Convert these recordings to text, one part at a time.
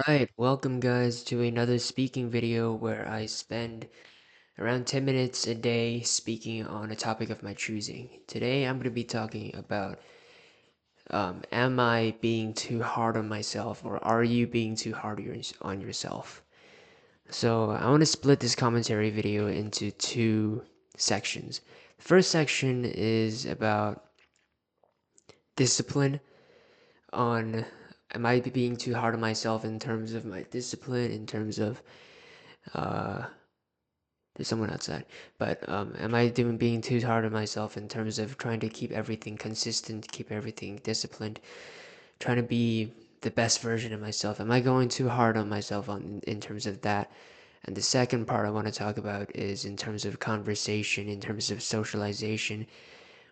Right, welcome guys to another speaking video where I spend around 10 minutes a day speaking on a topic of my choosing. Today I'm going to be talking about am I being too hard on myself or are you being too hard on yourself? So I want to split this commentary video into two sections. The first section is about discipline on am I being too hard on myself in terms of my discipline, in terms of uh there's someone outside. But am I doing being too hard on myself in terms of trying to keep everything consistent, keep everything disciplined, trying to be the best version of myself? Am I going too hard on myself in terms of that? And the second part I want to talk about is in terms of conversation, in terms of socialization.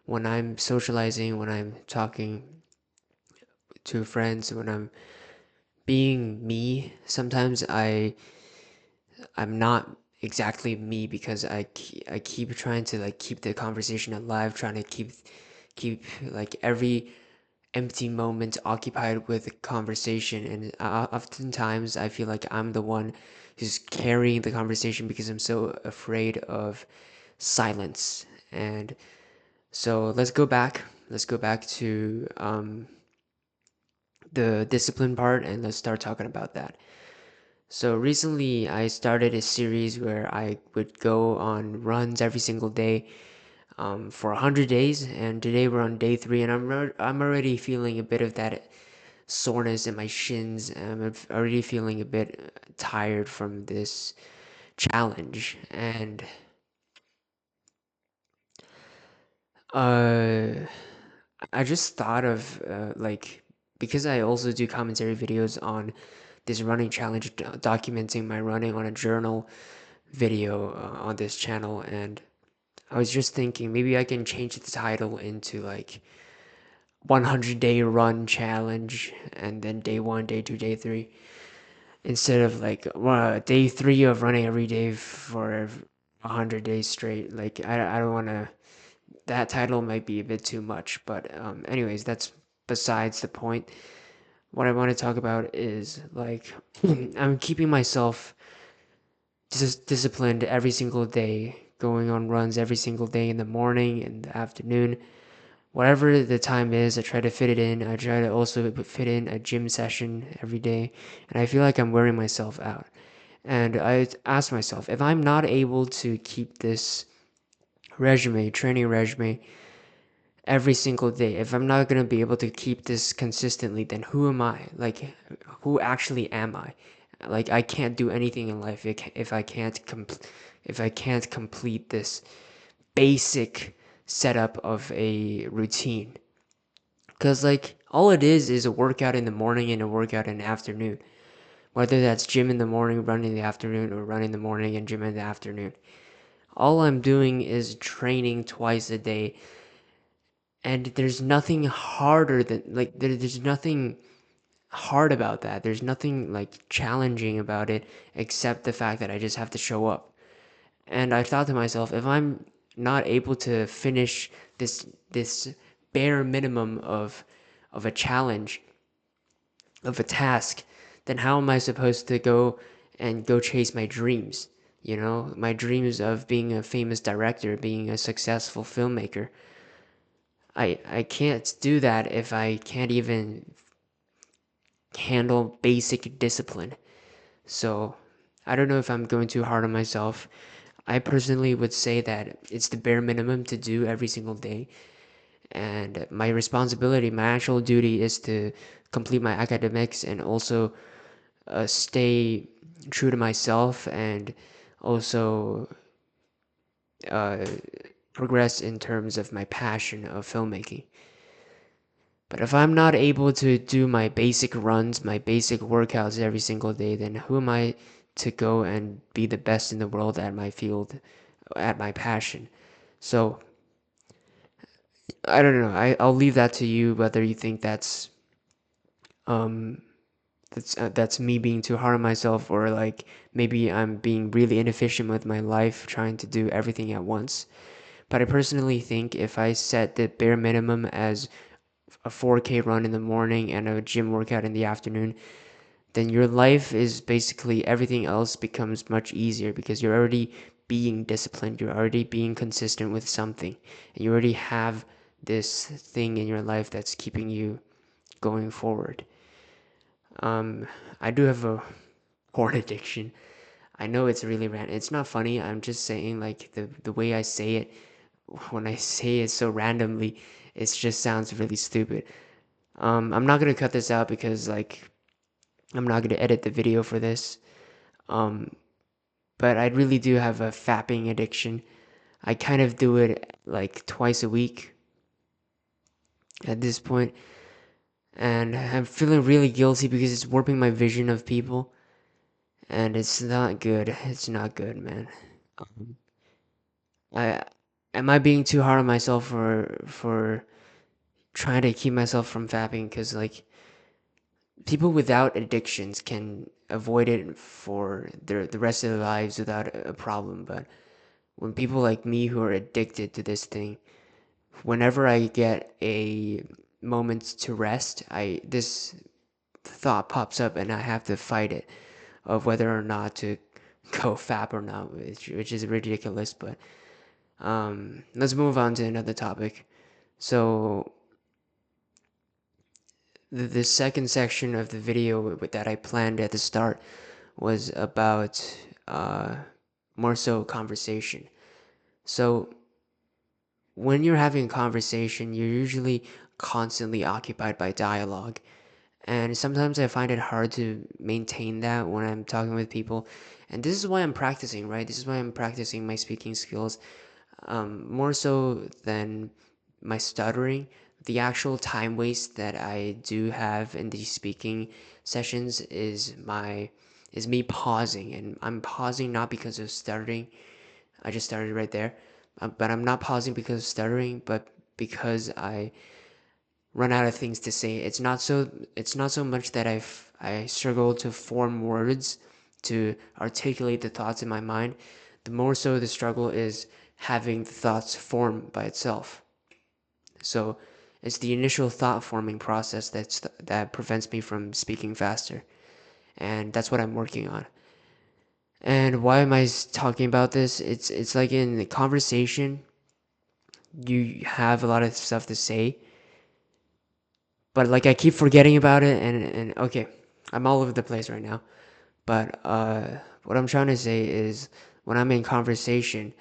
When I'm socializing, when I'm talking to friends, when I'm being me, sometimes I'm not exactly me because I keep trying to like keep the conversation alive, trying to keep like every empty moment occupied with a conversation, and oftentimes I feel like I'm the one who's carrying the conversation because I'm so afraid of silence. And so let's go back to the discipline part, and let's start talking about that. So recently, I started a series where I would go on runs every single day for 100 days, and today we're on day three, and I'm already feeling a bit of that soreness in my shins. I'm already feeling a bit tired from this challenge, and uh, I just thought of like because I also do commentary videos on this running challenge, documenting my running on a journal video on this channel, and I was just thinking maybe I can change the title into like 100-day run challenge and then day 1, day 2, day 3 instead of like day 3 of running every day for 100 days straight. Like I don't want to, that title might be a bit too much, but anyways, that's besides the point. What I want to talk about is like I'm keeping myself disciplined every single day, going on runs every single day in the morning and the afternoon. Whatever the time is, I try to fit it in. I try to also fit in a gym session every day, and I feel like I'm wearing myself out. And I ask myself, if I'm not able to keep this training resume, every single day, if I'm not gonna be able to keep this consistently, then who am I? Like, who actually am I? Like, I can't do anything in life if I can't if I can't complete this basic setup of a routine. Cause like all it is a workout in the morning and a workout in the afternoon. Whether that's gym in the morning, run in the afternoon, or run in the morning and gym in the afternoon. All I'm doing is training twice a day, and there's nothing harder than like there's nothing hard about that. There's nothing like challenging about it except the fact that I just have to show up. And I thought to myself, if I'm not able to finish this bare minimum of a challenge, of a task, then how am I supposed to go chase my dreams? You know, my dreams of being a famous director, being a successful filmmaker. I can't do that if I can't even handle basic discipline. So I don't know if I'm going too hard on myself. I personally would say that it's the bare minimum to do every single day. And my responsibility, my actual duty is to complete my academics and also stay true to myself and also uh, progress in terms of my passion of filmmaking. But if I'm not able to do my basic runs, my basic workouts every single day, then who am I to go and be the best in the world at my field, at my passion? So I don't know. I'll leave that to you whether you think um that's me being too hard on myself, or like maybe I'm being really inefficient with my life trying to do everything at once. But I personally think if I set the bare minimum as a 4K run in the morning and a gym workout in the afternoon, then your life is basically everything else becomes much easier because you're already being disciplined, you're already being consistent with something, and you already have this thing in your life that's keeping you going forward. Um, I do have a porn addiction. I know it's really random. It's not funny. I'm just saying like the way I say it, when I say it so randomly, it just sounds really stupid. I'm not gonna cut this out because like I'm not gonna edit the video for this. Um, but I really do have a fapping addiction. I kind of do it like twice a week at this point, and I'm feeling really guilty because it's warping my vision of people, and it's not good. It's not good, man. Um, I am I being too hard on myself for trying to keep myself from fapping? Because like people without addictions can avoid it for the rest of their lives without a problem, but when people like me who are addicted to this thing, whenever I get a moment to rest, I this thought pops up and I have to fight it of whether or not to go fap or not, which is ridiculous. But let's move on to another topic. So the second section of the video that I planned at the start was about uh, more so conversation. So when you're having a conversation, you're usually constantly occupied by dialogue. And sometimes I find it hard to maintain that when I'm talking with people. And this is why I'm practicing, right? This is why I'm practicing my speaking skills, more so than my stuttering. The actual time waste that I do have in these speaking sessions is me pausing, and I'm pausing not because of stuttering. I just started right there, but I'm not pausing because of stuttering, but because I run out of things to say. It's not so much that I struggle to form words to articulate the thoughts in my mind. The more so the struggle is having the thoughts form by itself. So it's the initial thought forming process that prevents me from speaking faster, and that's what I'm working on. And why am I talking about this? It's like in the conversation, you have a lot of stuff to say, but like I keep forgetting about it, and okay, I'm all over the place right now. But what I'm trying to say is when I'm in conversation,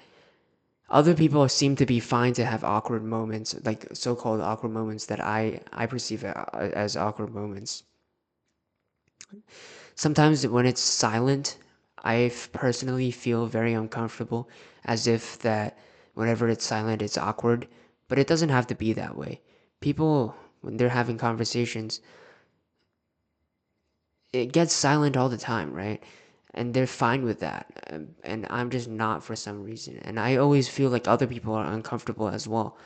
other people seem to be fine to have awkward moments, like so-called awkward moments that I perceive as awkward moments. Sometimes when it's silent, I personally feel very uncomfortable, as if that whenever it's silent, it's awkward. But it doesn't have to be that way. People, when they're having conversations, it gets silent all the time, right? And they're fine with that. And I'm just not for some reason. And I always feel like other people are uncomfortable as well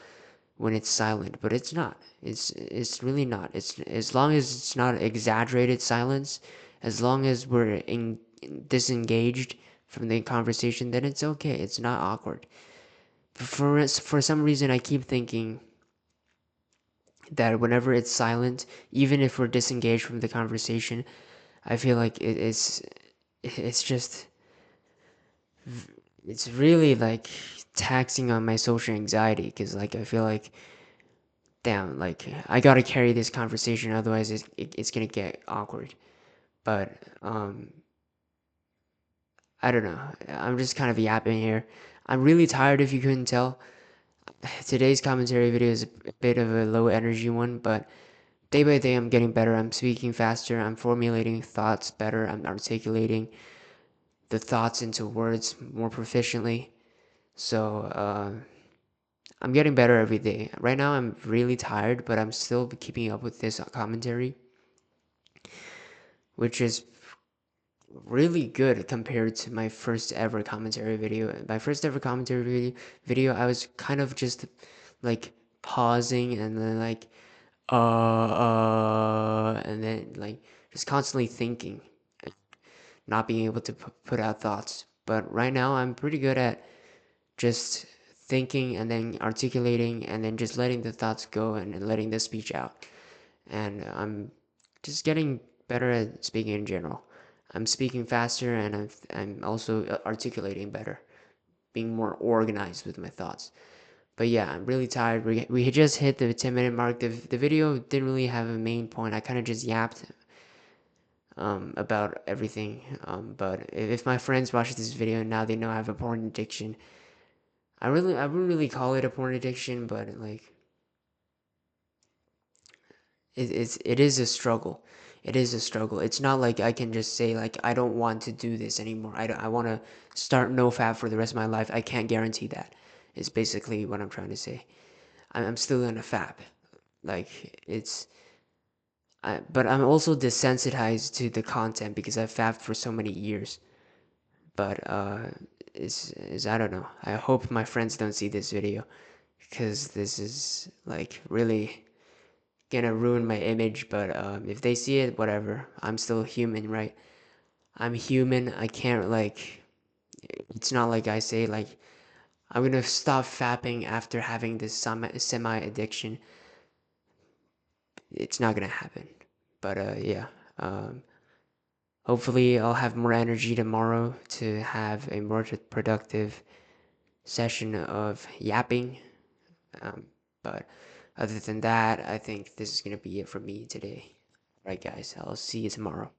when it's silent, but it's not. It's really not. It's as long as it's not exaggerated silence, as long as we're disengaged from the conversation, then it's okay. It's not awkward. For some reason, I keep thinking that whenever it's silent, even if we're disengaged from the conversation, I feel like it's just it's really like taxing on my social anxiety because like I feel like damn, like I gotta carry this conversation, otherwise it's gonna get awkward. But I don't know. I'm just kind of yapping here. I'm really tired if you couldn't tell. Today's commentary video is a bit of a low energy one, but day by day I'm getting better. I'm speaking faster. I'm formulating thoughts better. I'm articulating the thoughts into words more proficiently. So I'm getting better every day. Right now I'm really tired, but I'm still keeping up with this commentary, which is really good compared to my first ever commentary video. My first ever commentary I was kind of just like pausing and then like and then like just constantly thinking, not being able to put out thoughts. But right now I'm pretty good at just thinking and then articulating and then just letting the thoughts go and letting the speech out. And I'm just getting better at speaking in general. I'm speaking faster, and I'm also articulating better, being more organized with my thoughts. But yeah, I'm really tired. We had just hit the 10-minute mark. The video didn't really have a main point. I kind of just yapped about everything. But if my friends watch this video now, they know I have a porn addiction. I wouldn't really call it a porn addiction, but like it is a struggle. It is a struggle. It's not like I can just say like I don't want to do this anymore. I want to start NoFap for the rest of my life. I can't guarantee that. Is basically what I'm trying to say. I'm still gonna fap. Like but I'm also desensitized to the content because I've fapped for so many years. But is I don't know. I hope my friends don't see this video because this is like really gonna ruin my image. But if they see it, whatever. I'm still human, right? I'm human. I can't like. It's not like I say like I'm gonna stop fapping after having this semi addiction. It's not gonna happen. But yeah. Hopefully, I'll have more energy tomorrow to have a more productive session of yapping. But other than that, I think this is gonna be it for me today. All right, guys. I'll see you tomorrow.